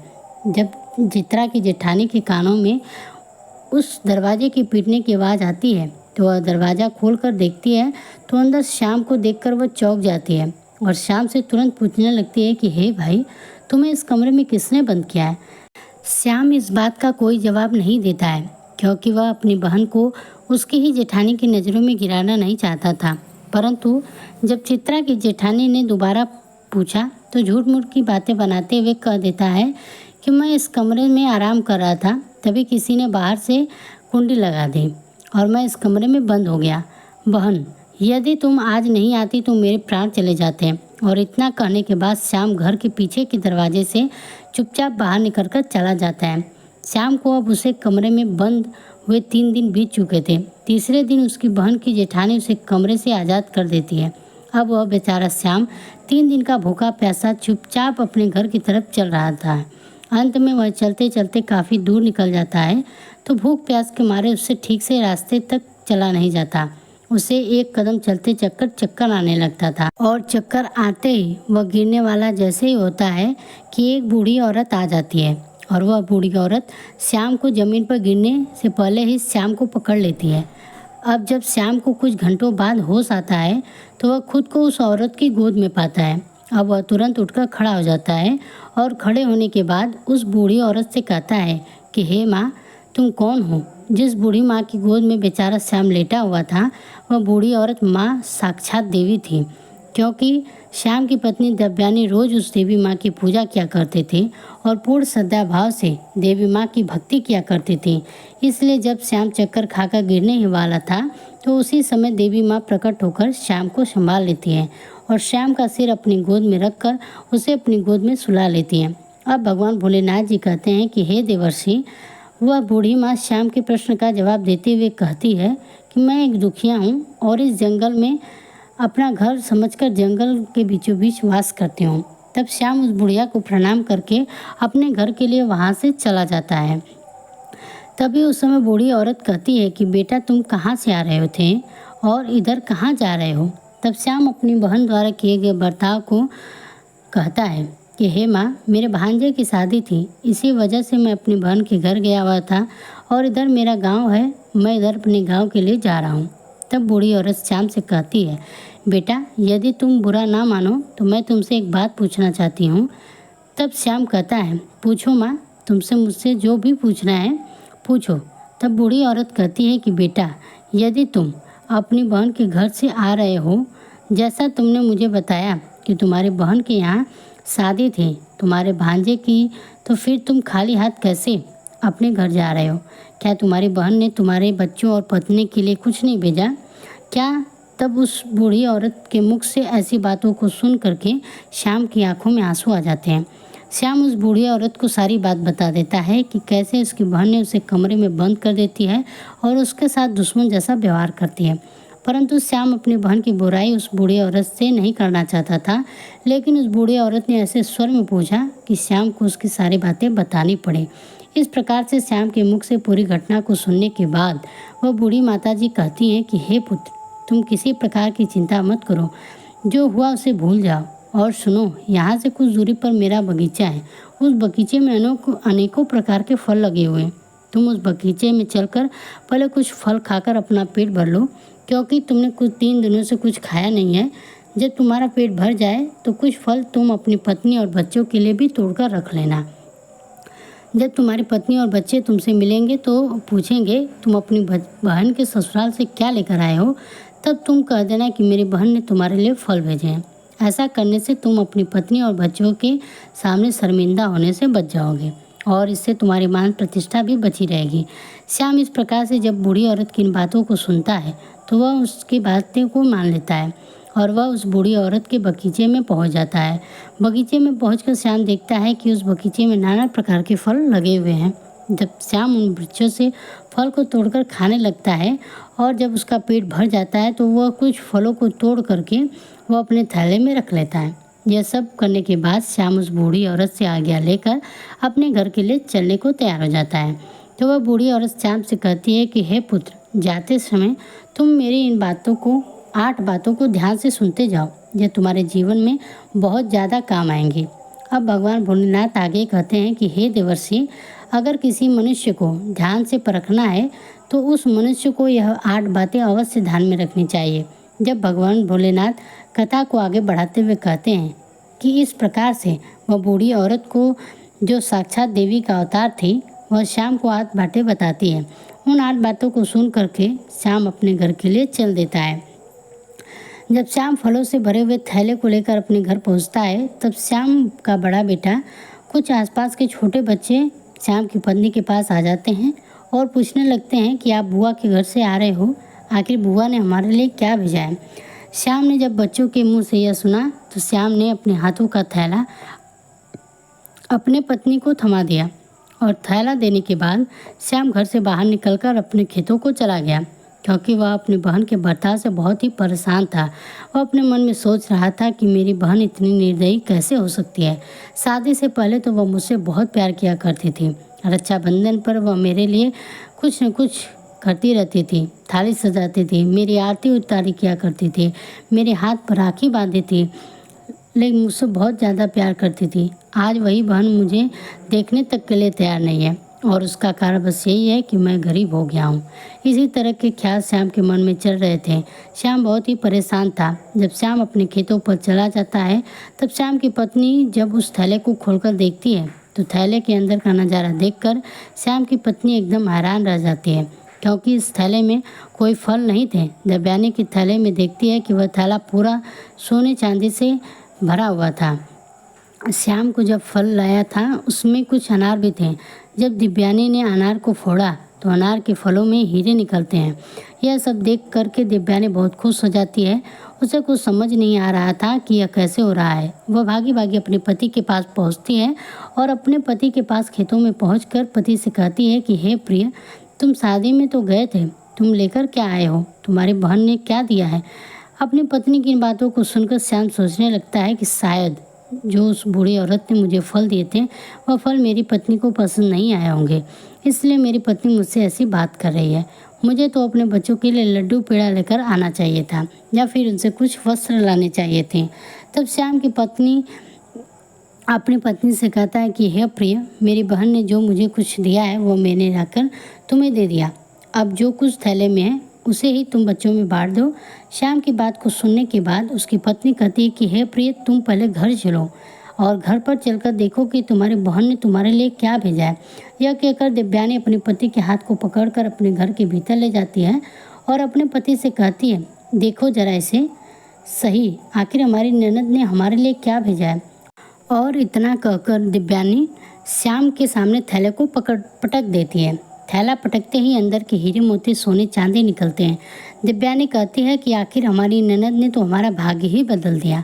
जब चित्रा की जेठानी के कानों में उस दरवाजे की पीटने की आवाज़ आती है तो वह दरवाज़ा खोलकर देखती है तो अंदर श्याम को देखकर वह चौंक जाती है और श्याम से तुरंत पूछने लगती है कि हे भाई, तुम्हें इस कमरे में किसने बंद किया है? श्याम इस बात का कोई जवाब नहीं देता है क्योंकि वह अपनी बहन को उसकी ही जेठानी की नज़रों में गिराना नहीं चाहता था। परंतु जब चित्रा की जेठानी ने दोबारा पूछा तो झूठ मूठ की बातें बनाते हुए कह देता है कि मैं इस कमरे में आराम कर रहा था, तभी किसी ने बाहर से कुंडी लगा दी और मैं इस कमरे में बंद हो गया। बहन, यदि तुम आज नहीं आती तो मेरे प्राण चले जाते हैं। और इतना कहने के बाद श्याम घर के पीछे के दरवाजे से चुपचाप बाहर निकलकर चला जाता है। श्याम को अब उसे कमरे में बंद हुए 3 दिन बीत चुके थे। तीसरे दिन उसकी बहन की जेठानी उसे कमरे से आज़ाद कर देती है। अब वह बेचारा श्याम 3 दिन का भूखा प्यासा चुपचाप अपने घर की तरफ चल रहा था। अंत में वह चलते चलते काफ़ी दूर निकल जाता है तो भूख प्यास के मारे उससे ठीक से रास्ते तक चला नहीं जाता। उसे एक कदम चलते चक्कर आने लगता था और चक्कर आते ही वह गिरने वाला जैसे ही होता है कि एक बूढ़ी औरत आ जाती है और वह बूढ़ी औरत श्याम को ज़मीन पर गिरने से पहले ही श्याम को पकड़ लेती है। अब जब श्याम को कुछ घंटों बाद होश आता है तो वह खुद को उस औरत की गोद में पाता है। अब वह तुरंत उठकर खड़ा हो जाता है और खड़े होने के बाद उस बूढ़ी औरत से कहता है कि हे माँ, तुम कौन हो? जिस बूढ़ी माँ की गोद में बेचारा श्याम लेटा हुआ था वह बूढ़ी औरत माँ साक्षात देवी थी, क्योंकि श्याम की पत्नी देवयानी रोज़ उस देवी माँ की पूजा किया करते थे और पूर्ण श्रद्धा भाव से देवी माँ की भक्ति किया करते थे। इसलिए जब श्याम चक्कर खाकर गिरने ही वाला था तो उसी समय देवी माँ प्रकट होकर श्याम को संभाल लेती है और श्याम का सिर अपनी गोद में रखकर उसे अपनी गोद में सुला लेती हैं। अब भगवान भोलेनाथ जी कहते हैं कि हे देवर्षि, वह बूढ़ी माँ श्याम के प्रश्न का जवाब देते हुए कहती है कि मैं एक दुखिया हूँ और इस जंगल में अपना घर समझकर जंगल के बीचों बीच वास करती हूँ। तब श्याम उस बुढ़िया को प्रणाम करके अपने घर के लिए वहाँ से चला जाता है। तभी उस समय बूढ़ी औरत कहती है कि बेटा, तुम कहाँ से आ रहे थे और इधर कहाँ जा रहे हो? तब श्याम अपनी बहन द्वारा किए गए बर्ताव को कहता है कि हे माँ, मेरे भांजे की शादी थी, इसी वजह से मैं अपनी बहन के घर गया हुआ था और इधर मेरा गांव है, मैं इधर अपने गांव के लिए जा रहा हूँ। तब बूढ़ी औरत श्याम से कहती है, बेटा, यदि तुम बुरा ना मानो तो मैं तुमसे एक बात पूछना चाहती हूँ। तब श्याम कहता है, पूछो माँ, तुमसे मुझसे जो भी पूछना है पूछो। तब बूढ़ी औरत कहती है कि बेटा, यदि तुम अपनी बहन के घर से आ रहे हो। जैसा तुमने मुझे बताया कि तुम्हारी बहन के यहाँ शादी थी तुम्हारे भांजे की, तो फिर तुम खाली हाथ कैसे अपने घर जा रहे हो? क्या तुम्हारी बहन ने तुम्हारे बच्चों और पत्नी के लिए कुछ नहीं भेजा क्या? तब उस बूढ़ी औरत के मुख से ऐसी बातों को सुन करके श्याम की आंखों में आंसू आ जाते हैं। श्याम उस बूढ़ी औरत को सारी बात बता देता है कि कैसे उसकी बहन ने उसे कमरे में बंद कर देती है और उसके साथ दुश्मन जैसा व्यवहार करती है। परंतु श्याम अपनी बहन की बुराई उस बूढ़ी औरत से नहीं करना चाहता था, लेकिन उस बूढ़ी औरत ने ऐसे स्वर में पूछा कि श्याम को उसकी सारी बातें बतानी पड़े। इस प्रकार से श्याम के मुख से पूरी घटना को सुनने के बाद वह बूढ़ी माताजी कहती हैं कि हे पुत्र, तुम किसी प्रकार की चिंता मत करो, जो हुआ उसे भूल जाओ। और सुनो, यहाँ से कुछ दूरी पर मेरा बगीचा है। उस बगीचे में अनेकों प्रकार के फल लगे हुए हैं। तुम उस बगीचे में चलकर पहले कुछ फल खाकर अपना पेट भर लो, क्योंकि तुमने कुछ 3 दिनों से कुछ खाया नहीं है। जब तुम्हारा पेट भर जाए तो कुछ फल तुम अपनी पत्नी और बच्चों के लिए भी तोड़कर रख लेना। जब तुम्हारी पत्नी और बच्चे तुमसे मिलेंगे तो पूछेंगे तुम अपनी बहन के ससुराल से क्या लेकर आए हो, तब तुम कह देना कि मेरी बहन ने तुम्हारे लिए फल भेजे हैं। ऐसा करने से तुम अपनी पत्नी और बच्चों के सामने शर्मिंदा होने से बच जाओगे और इससे तुम्हारी मान प्रतिष्ठा भी बची रहेगी। श्याम इस प्रकार से जब बूढ़ी औरत की इन बातों को सुनता है तो वह उसकी बातें को मान लेता है और वह उस बूढ़ी औरत के बगीचे में पहुंच जाता है। बगीचे में पहुंचकर श्याम देखता है कि उस बगीचे में नाना प्रकार के फल लगे हुए हैं। जब श्याम उन वृक्षों से फल को तोड़कर खाने लगता है और जब उसका पेट भर जाता है तो वह कुछ फलों को तोड़ करके वह अपने थैले में रख लेता है। यह सब करने के बाद श्याम उस बूढ़ी औरत से आज्ञा लेकर अपने घर के लिए चलने को तैयार हो जाता है। तो वह बूढ़ी औरत श्याम से कहती है कि हे पुत्र, जाते समय तुम मेरी इन 8 बातों को ध्यान से सुनते जाओ, यह तुम्हारे जीवन में बहुत ज़्यादा काम आएंगी। अब भगवान भोलेनाथ आगे कहते हैं कि हे देवर्षि, अगर किसी मनुष्य को ध्यान से परखना है तो उस मनुष्य को यह 8 बातें अवश्य ध्यान में रखनी चाहिए। जब भगवान भोलेनाथ कथा को आगे बढ़ाते हुए कहते हैं कि इस प्रकार से वह बूढ़ी औरत को, जो साक्षात देवी का अवतार थी, वह श्याम को 8 बातें बताती है। उन 8 बातों को सुन करके श्याम अपने घर के लिए चल देता है। जब श्याम फलों से भरे हुए थैले को लेकर अपने घर पहुंचता है तब श्याम का बड़ा बेटा, कुछ आसपास के छोटे बच्चे श्याम की पत्नी के पास आ जाते हैं और पूछने लगते हैं कि आप बुआ के घर से आ रहे हो, आखिर बुआ ने हमारे लिए क्या भेजा है। श्याम ने जब बच्चों के मुंह से यह सुना तो श्याम ने अपने हाथों का थैला अपने पत्नी को थमा दिया और थैला देने के बाद श्याम घर से बाहर निकलकर अपने खेतों को चला गया, क्योंकि वह अपनी बहन के बर्ताव से बहुत ही परेशान था। वह अपने मन में सोच रहा था कि मेरी बहन इतनी निर्दयी कैसे हो सकती है। शादी से पहले तो वह मुझसे बहुत प्यार किया करती थी। रक्षाबंधन पर वह मेरे लिए कुछ न कुछ करती रहती थी, थाली सजाती थी, मेरी आरती उतारी किया करती थी, मेरे हाथ पर राखी बांधी थी, लेकिन मुझसे बहुत ज़्यादा प्यार करती थी। आज वही बहन मुझे देखने तक के लिए तैयार नहीं है और उसका कारण बस यही है कि मैं गरीब हो गया हूँ। इसी तरह के ख्याल श्याम के मन में चल रहे थे। श्याम बहुत ही परेशान था। जब श्याम अपने खेतों पर चला जाता है तब श्याम की पत्नी जब उस थैले को खोलकर देखती है तो थैले के अंदर का नज़ारा देखकर श्याम की पत्नी एकदम हैरान रह जाती है, क्योंकि इस थैले में कोई फल नहीं थे। देवयानी के थैले में देखती है कि वह थैला पूरा सोने चांदी से भरा हुआ था। श्याम को जब फल लाया था उसमें कुछ अनार भी थे। जब दिव्यानी ने अनार को फोड़ा तो अनार के फलों में हीरे निकलते हैं। यह सब देख करके दिव्यानी बहुत खुश हो जाती है। उसे कुछ समझ नहीं आ रहा था कि यह कैसे हो रहा है। वह भागी भागी अपने पति के पास पहुंचती है और अपने पति के पास खेतों में पहुंचकर पति से कहती है कि हे प्रिय, तुम शादी में तो गए थे, तुम लेकर क्या आए हो? तुम्हारी बहन ने क्या दिया है? अपनी पत्नी की इन बातों को सुनकर श्याम सोचने लगता है कि शायद जो उस बूढ़ी औरत ने मुझे फल दिए थे वह फल मेरी पत्नी को पसंद नहीं आए होंगे, इसलिए मेरी पत्नी मुझसे ऐसी बात कर रही है। मुझे तो अपने बच्चों के लिए लड्डू पेड़ा लेकर आना चाहिए था या फिर उनसे कुछ वस्त्र लाने चाहिए थे। तब श्याम की पत्नी अपनी पत्नी से कहता है कि हे प्रिय, मेरी बहन ने जो मुझे कुछ दिया है वो मैंने लाकर तुम्हें दे दिया। अब जो कुछ थैले में है उसे ही तुम बच्चों में बांट दो। श्याम की बात को सुनने के बाद उसकी पत्नी कहती है कि हे प्रिय, तुम पहले घर चलो और घर पर चलकर देखो कि तुम्हारी बहन ने तुम्हारे लिए क्या भेजा है। यह कहकर दिव्यानी अपने पति के हाथ को पकड़कर अपने घर के भीतर ले जाती है और अपने पति से कहती है, देखो जरा इसे सही, आखिर हमारी ननद ने हमारे लिए क्या भेजा है। और इतना कहकर दिव्यानी श्याम के सामने थैले को पटक देती है। थैला पटकते ही अंदर के हीरे मोती सोने चांदी निकलते हैं। दिव्यानी कहती है कि आखिर हमारी ननद ने तो हमारा भाग्य ही बदल दिया।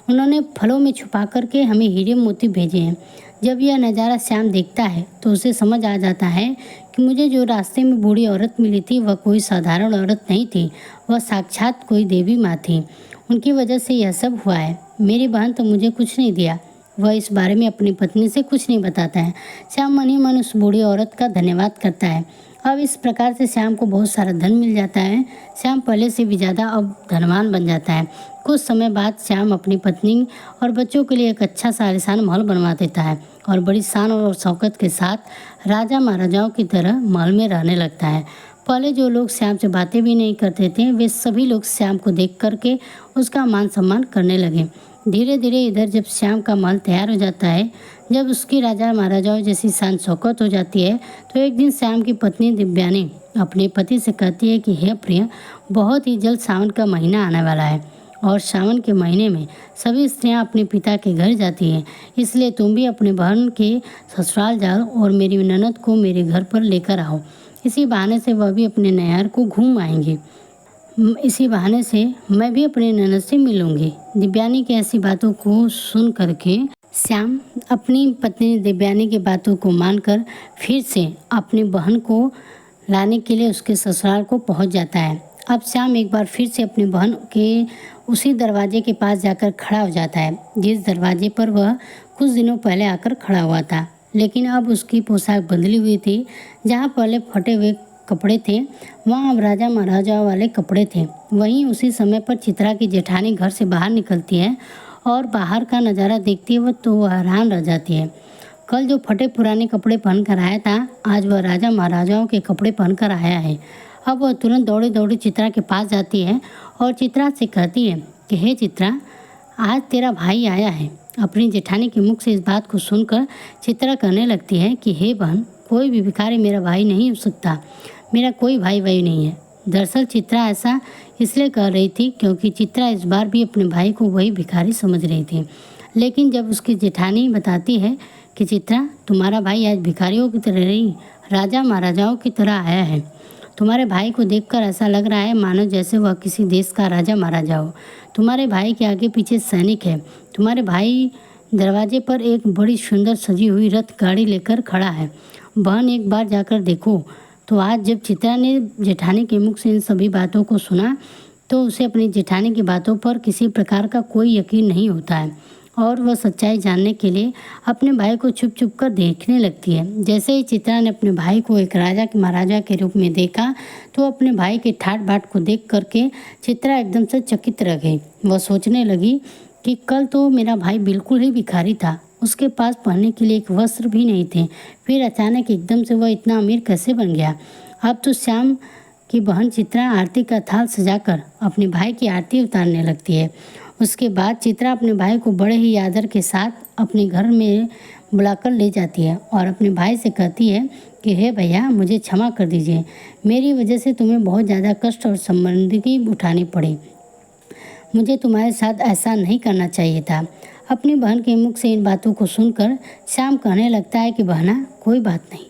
उन्होंने फलों में छुपा करके हमें हीरे मोती भेजे हैं। जब यह नज़ारा श्याम देखता है तो उसे समझ आ जाता है कि मुझे जो रास्ते में बूढ़ी औरत मिली थी वह कोई साधारण औरत नहीं थी, वह साक्षात कोई देवी माँ थी। उनकी वजह से यह सब हुआ है। मेरी बहन तो मुझे कुछ नहीं दिया, वह इस बारे में अपनी पत्नी से कुछ नहीं बताता है। श्याम मन ही मन उस बूढ़ी औरत का धन्यवाद करता है। अब इस प्रकार से श्याम को बहुत सारा धन मिल जाता है। श्याम पहले से भी ज़्यादा अब धनवान बन जाता है। कुछ समय बाद श्याम अपनी पत्नी और बच्चों के लिए एक अच्छा सा आलीशान महल बनवा देता है और बड़ी शान और शौकत के साथ राजा महाराजाओं की तरह महल में रहने लगता है। पहले जो लोग श्याम से बातें भी नहीं करते थे, वे सभी लोग श्याम को देख करके उसका मान सम्मान करने लगे। धीरे धीरे इधर जब श्याम का महल तैयार हो जाता है, जब उसकी राजा महाराजाओं जैसी शान शौकत हो जाती है, तो एक दिन श्याम की पत्नी दिव्यानी अपने पति से कहती है कि हे प्रिय, बहुत ही जल्द सावन का महीना आने वाला है और सावन के महीने में सभी स्त्रियां अपने पिता के घर जाती हैं, इसलिए तुम भी अपने बहन के ससुराल जाओ और मेरी ननद को मेरे घर पर लेकर आओ। इसी बहाने से वह भी अपने नैहर को घूम आएंगे। इसी बहाने से मैं भी अपने ननद से मिलूंगी। दिव्यानी की ऐसी बातों को सुन करके श्याम अपनी पत्नी दिव्यानी की बातों को मानकर फिर से अपनी बहन को लाने के लिए उसके ससुराल को पहुंच जाता है। अब श्याम एक बार फिर से अपनी बहन के उसी दरवाजे के पास जाकर खड़ा हो जाता है जिस दरवाजे पर वह कुछ दिनों पहले आकर खड़ा हुआ था, लेकिन अब उसकी पोशाक बदली हुई थी। जहाँ पहले फटे हुए कपड़े थे वहाँ अब राजा महाराजाओं वाले कपड़े थे। वहीं उसी समय पर चित्रा की जेठानी घर से बाहर निकलती है और बाहर का नज़ारा देखती है तो वह हैरान रह जाती है। कल जो फटे पुराने कपड़े पहनकर आया था, आज वह राजा महाराजाओं के कपड़े पहनकर आया है। अब वह तुरंत दौड़ी दौड़ी चित्रा के पास जाती है और चित्रा से कहती है कि हे चित्रा, आज तेरा भाई आया है। अपनी जेठानी के मुख से इस बात को सुनकर चित्रा कहने लगती है कि हे बहन, कोई भी भिखारी मेरा भाई नहीं हो सकता, मेरा कोई भाई भाई नहीं है। दरअसल चित्रा ऐसा इसलिए कह रही थी क्योंकि चित्रा इस बार भी अपने भाई को वही भिखारी समझ रही थी। लेकिन जब उसकी जेठानी बताती है कि चित्रा, तुम्हारा भाई आज भिखारियों की तरह नहीं, राजा महाराजाओं की तरह आया है। तुम्हारे भाई को देखकर ऐसा लग रहा है मानो जैसे वह किसी देश का राजा महाराजा हो। तुम्हारे भाई के आगे पीछे सैनिक है। तुम्हारे भाई दरवाजे पर एक बड़ी सुंदर सजी हुई रथ गाड़ी लेकर खड़ा है। बहन, एक बार जाकर देखो। तो आज जब चित्रा ने जेठानी के मुख से इन सभी बातों को सुना तो उसे अपनी जेठानी की बातों पर किसी प्रकार का कोई यकीन नहीं होता है और वह सच्चाई जानने के लिए अपने भाई को छुप छुप कर देखने लगती है। जैसे ही चित्रा ने अपने भाई को एक राजा के महाराजा के रूप में देखा तो अपने भाई के ठाट बाट को देख करके चित्रा एकदम से चकित रह गई। वह सोचने लगी कि कल तो मेरा भाई बिल्कुल ही भिखारी था, उसके पास पहनने के लिए एक वस्त्र भी नहीं थे, फिर अचानक एकदम से वह इतना अमीर कैसे बन गया। अब तो श्याम की बहन चित्रा आरती का थाल सजाकर अपने भाई की आरती उतारने लगती है। उसके बाद चित्रा अपने भाई को बड़े ही आदर के साथ अपने घर में बुलाकर ले जाती है और अपने भाई से कहती है कि हे भैया, मुझे क्षमा कर दीजिए, मेरी वजह से तुम्हें बहुत ज़्यादा कष्ट और शर्मिंदगी उठानी पड़ी। मुझे तुम्हारे साथ ऐसा नहीं करना चाहिए था। अपनी बहन के मुख से इन बातों को सुनकर श्याम कहने लगता है कि बहना, कोई बात नहीं,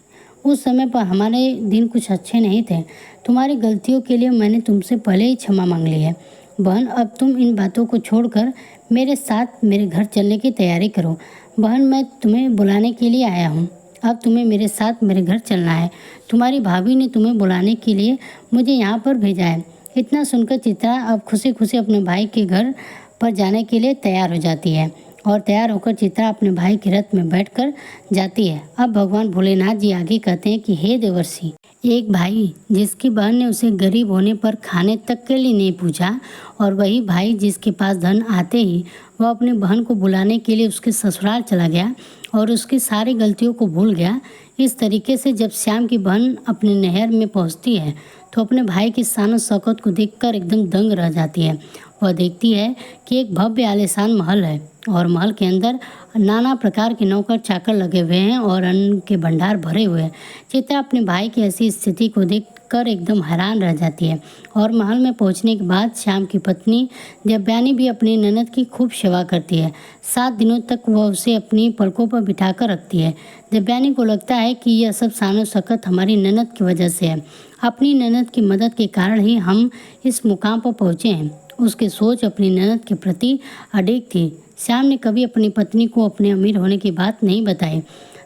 उस समय पर हमारे दिन कुछ अच्छे नहीं थे। तुम्हारी गलतियों के लिए मैंने तुमसे पहले ही क्षमा मांग ली है। बहन, अब तुम इन बातों को छोड़कर मेरे साथ मेरे घर चलने की तैयारी करो। बहन, मैं तुम्हें बुलाने के लिए आया हूँ, अब तुम्हें मेरे साथ मेरे घर चलना है। तुम्हारी भाभी ने तुम्हें बुलाने के लिए मुझे यहाँ पर भेजा है। इतना सुनकर चित्रा अब खुशी खुशी अपने भाई के घर पर जाने के लिए तैयार हो जाती है और तैयार होकर चित्रा अपने भाई के रथ में बैठकर जाती है। अब भगवान भोलेनाथ जी आगे कहते हैं कि हे देवर्षि, एक भाई जिसकी बहन ने उसे गरीब होने पर खाने तक के लिए नहीं पूछा और वही भाई जिसके पास धन आते ही वह अपनी बहन को बुलाने के लिए उसके ससुराल चला गया और उसकी सारी गलतियों को भूल गया। इस तरीके से जब श्याम की बहन अपने नहर में पहुंचती है तो अपने भाई की शान और शौकत को देखकर एकदम दंग रह जाती है। वह देखती है कि एक भव्य आलीशान महल है और महल के अंदर नाना प्रकार के नौकर चाकर लगे हुए हैं और अन्न के भंडार भरे हुए हैं। चित्रा अपने भाई की ऐसी स्थिति को देखकर एकदम हैरान रह जाती है और महल में पहुंचने के बाद श्याम की पत्नी दिव्यानी भी अपनी ननद की खूब सेवा करती है। 7 दिनों तक वह उसे अपनी पलकों पर बिठाकर रखती है। दिव्यानी को लगता है कि यह सब सानो सकत हमारी ननद की वजह से है। अपनी ननद की मदद के कारण ही हम इस मुकाम पर पहुँचे हैं। उसकी सोच अपनी ननद के प्रति अडिग थी। श्याम ने कभी अपनी पत्नी को अपने अमीर होने की बात नहीं बताई।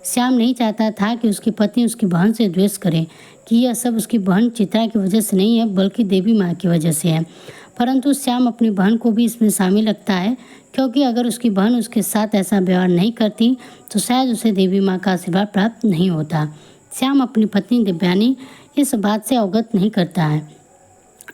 श्याम नहीं चाहता था कि उसकी पत्नी उसकी बहन से द्वेष करे, कि यह सब उसकी बहन चित्रा की वजह से नहीं है बल्कि देवी माँ की वजह से है। परंतु श्याम अपनी बहन को भी इसमें शामिल रखता है, क्योंकि अगर उसकी बहन उसके साथ ऐसा व्यवहार नहीं करती तो शायद उसे देवी माँ का आशीर्वाद प्राप्त नहीं होता। श्याम अपनी पत्नी दिव्यानी इस बात से अवगत नहीं करता है।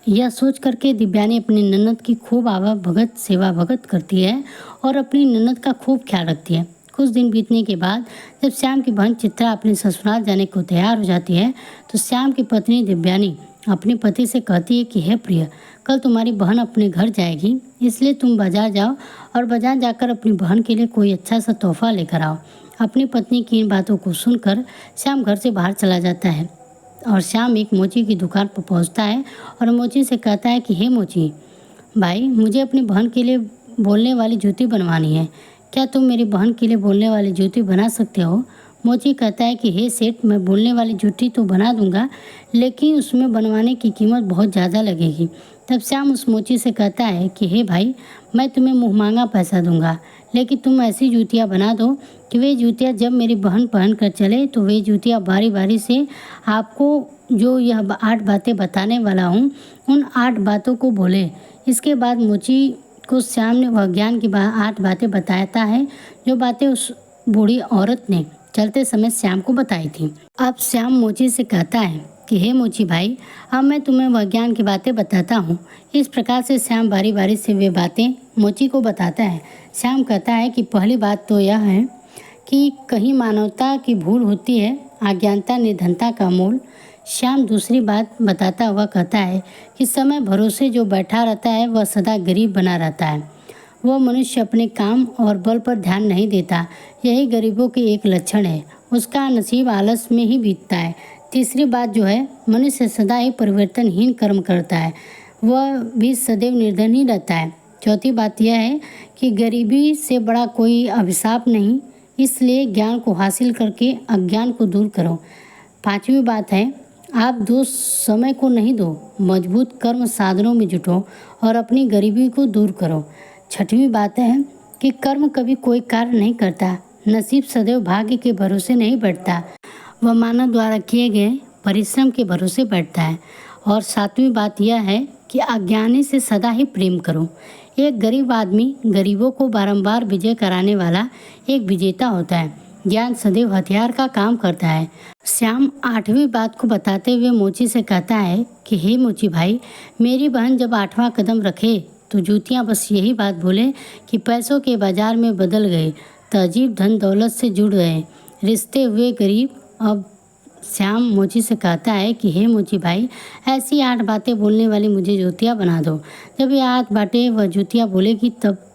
यह सोच करके दिव्यानी अपनी ननद की खूब आवा भगत सेवा भगत करती है और अपनी ननद का खूब ख्याल रखती है। कुछ दिन बीतने के बाद जब श्याम की बहन चित्रा अपने ससुराल जाने को तैयार हो जाती है तो श्याम की पत्नी दिव्यानी अपने पति से कहती है कि हे प्रिय, कल तुम्हारी बहन अपने घर जाएगी, इसलिए तुम बाजार जाओ और बाजार जाकर अपनी बहन के लिए कोई अच्छा सा तोहफा लेकर आओ। अपनी पत्नी की इन बातों को सुनकर श्याम घर से बाहर चला जाता है और श्याम एक मोची की दुकान पर पहुंचता है और मोची से कहता है कि हे मोची भाई, मुझे अपनी बहन के लिए बोलने वाली जूती बनवानी है। क्या तुम मेरी बहन के लिए बोलने वाली जूती बना सकते हो? मोची कहता है कि हे सेठ, मैं बोलने वाली जूती तो बना दूंगा, लेकिन उसमें बनवाने की कीमत बहुत ज़्यादा लगेगी। तब श्याम उस मोची से कहता है कि हे भाई, मैं तुम्हें मुँहमांगा पैसा दूंगा, लेकिन तुम ऐसी जूतियाँ बना दो कि वे जूतियाँ जब मेरी बहन पहन कर चले तो वे जूतियाँ बारी बारी से आपको जो यह 8 बातें बताने वाला हूँ उन 8 बातों को बोले। इसके बाद मोची को श्याम ने वह ज्ञान की 8 बातें बताता है जो बातें उस बूढ़ी औरत ने चलते समय श्याम को बताई थी। अब श्याम मोची से कहता है कि हे मोची भाई, अब मैं तुम्हें वह ज्ञान की बातें बताता हूँ। इस प्रकार से श्याम बारी बारी से वे बातें मोची को बताता है। श्याम कहता है कि पहली बात तो यह है कि कहीं मानवता की भूल होती है, अज्ञानता निर्धनता का मूल। श्याम दूसरी बात बताता हुआ कहता है कि समय भरोसे जो बैठा रहता है वह सदा गरीब बना रहता है। वह मनुष्य अपने काम और बल पर ध्यान नहीं देता, यही गरीबों के एक लक्षण है। उसका नसीब आलस में ही बीतता है। तीसरी बात जो है, मनुष्य सदा ही परिवर्तनहीन कर्म करता है, वह भी सदैव निर्धन ही रहता है। चौथी बात यह है कि गरीबी से बड़ा कोई अभिशाप नहीं, इसलिए ज्ञान को हासिल करके अज्ञान को दूर करो। 5वीं बात है, आप दोष समय को नहीं दो, मजबूत कर्म साधनों में जुटो और अपनी गरीबी को दूर करो। 6वीं बात है कि कर्म कभी कोई कार्य नहीं करता, नसीब सदैव भाग्य के भरोसे नहीं बैठता, वह मानव द्वारा किए गए परिश्रम के भरोसे बैठता है। और 7वीं बात यह है कि अज्ञानी से सदा ही प्रेम करो। एक गरीब आदमी गरीबों को बारंबार विजय कराने वाला एक विजेता होता है। ज्ञान सदैव हथियार का काम करता है। श्याम 8वीं बात को बताते हुए मोची से कहता है कि हे मोची भाई, मेरी बहन जब 8वां कदम रखे तो जूतियाँ बस यही बात बोले कि पैसों के बाजार में बदल गए, तहजीब धन दौलत से जुड़ गए, रिश्ते हुए गरीब। अब श्याम मोची से कहता है कि हे मोची भाई, ऐसी 8 बातें बोलने वाली मुझे जूतियाँ बना दो। जब ये 8 बातें वह जूतियाँ बोलेगी तब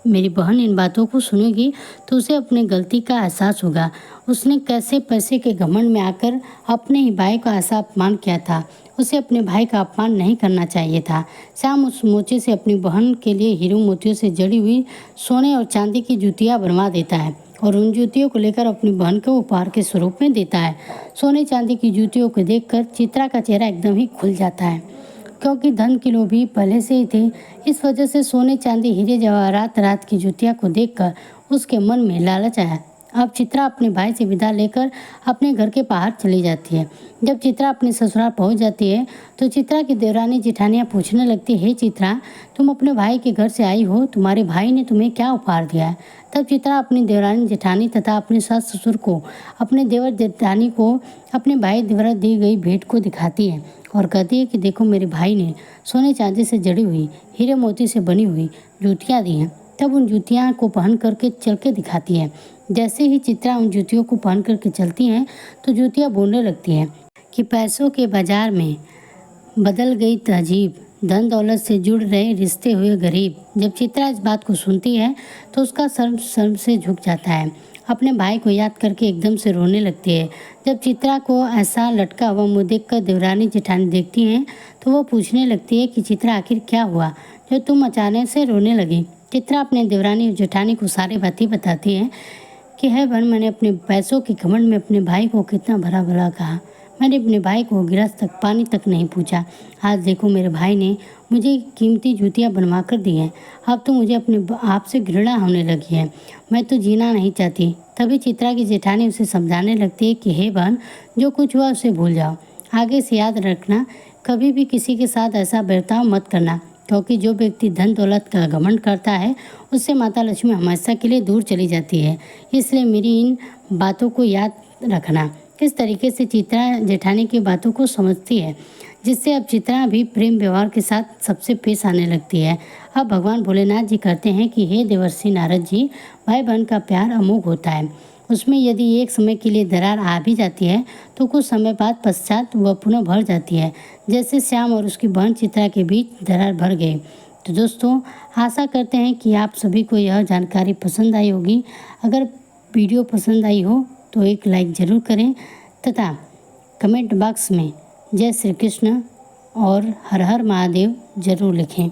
मेरी बहन इन बातों को सुनेगी तो उसे अपने गलती का एहसास होगा। उसने कैसे पैसे के घमंड में आकर अपने ही भाई का ऐसा अपमान किया था। उसे अपने भाई का अपमान नहीं करना चाहिए था। श्याम उस मोची से अपनी बहन के लिए हीरो मोतियों से जड़ी हुई सोने और चांदी की जूतियाँ बनवा देता है और उन जूतियों को लेकर अपनी बहन को उपहार के स्वरूप में देता है। सोने चांदी की जूतियों को देखकर चित्रा का चेहरा एकदम ही खुल जाता है, क्योंकि धन के लोभी पहले से ही थे। इस वजह से सोने चांदी हीरे जवाहरात रात की जूतियाँ को देखकर उसके मन में लालच आया। अब चित्रा अपने भाई से विदा लेकर अपने घर के बाहर चली जाती है। जब चित्रा अपने ससुराल पहुंच जाती है तो चित्रा की देवरानी जेठानियाँ पूछने लगती है, चित्रा, तुम अपने भाई के घर से आई हो, तुम्हारे भाई ने तुम्हें क्या उपहार दिया है? तब चित्रा अपनी देवरानी जेठानी तथा अपने सास ससुर को, अपने देवर जेठानी को अपने भाई द्वारा दी गई भेंट को दिखाती है और कहती है कि देखो, मेरे भाई ने सोने चांदी से जड़ी हुई हीरे मोती से बनी हुई जूतियाँ दी हैं। तब उन जूतियाँ को पहन करके चल के दिखाती है। जैसे ही चित्रा उन जूतियों को पहन करके चलती हैं तो जूतियाँ बोलने लगती हैं कि पैसों के बाजार में बदल गई तहजीब, धन दौलत से जुड़ रहे रिश्ते हुए गरीब। जब चित्रा इस बात को सुनती है तो उसका सर शर्म से झुक जाता है। अपने भाई को याद करके एकदम से रोने लगती है। जब चित्रा को ऐसा लटका हुआ मुँह देखकर देवरानी जेठानी देखती हैं तो वो पूछने लगती है कि चित्रा, आखिर क्या हुआ जो तुम अचानक से रोने लगी। चित्रा अपने देवरानी जेठानी को सारी बातें बताती है कि है बहन, मैंने अपने पैसों के घमंड में अपने भाई को कितना भला भला कहा। मैंने अपने भाई को गिलास तक पानी तक नहीं पूछा। आज देखो मेरे भाई ने मुझे कीमती जूतियाँ बनवा कर दी हैं। अब तो मुझे अपने आप से घृणा होने लगी है। मैं तो जीना नहीं चाहती। तभी चित्रा की जेठानी उसे समझाने लगती है कि हे बहन, जो कुछ हुआ उसे भूल जाओ। आगे से याद रखना, कभी भी किसी के साथ ऐसा बर्ताव मत करना, क्योंकि जो व्यक्ति धन दौलत का घमंड करता है उससे माता लक्ष्मी हमेशा के लिए दूर चली जाती है। इसलिए मेरी इन बातों को याद रखना। किस तरीके से चित्रा जेठानी की बातों को समझती है, जिससे अब चित्रा भी प्रेम व्यवहार के साथ सबसे पेश आने लगती है। अब भगवान भोलेनाथ जी कहते हैं कि हे देवर्षि नारद जी, भाई बहन का प्यार अमोघ होता है। उसमें यदि एक समय के लिए दरार आ भी जाती है तो कुछ समय बाद पश्चात वह पुनः भर जाती है, जैसे श्याम और उसकी बहन चित्रा के बीच दरार भर गई। तो दोस्तों, आशा करते हैं कि आप सभी को यह जानकारी पसंद आई होगी। अगर वीडियो पसंद आई हो तो एक लाइक ज़रूर करें तथा कमेंट बॉक्स में जय श्री कृष्ण और हर हर महादेव ज़रूर लिखें।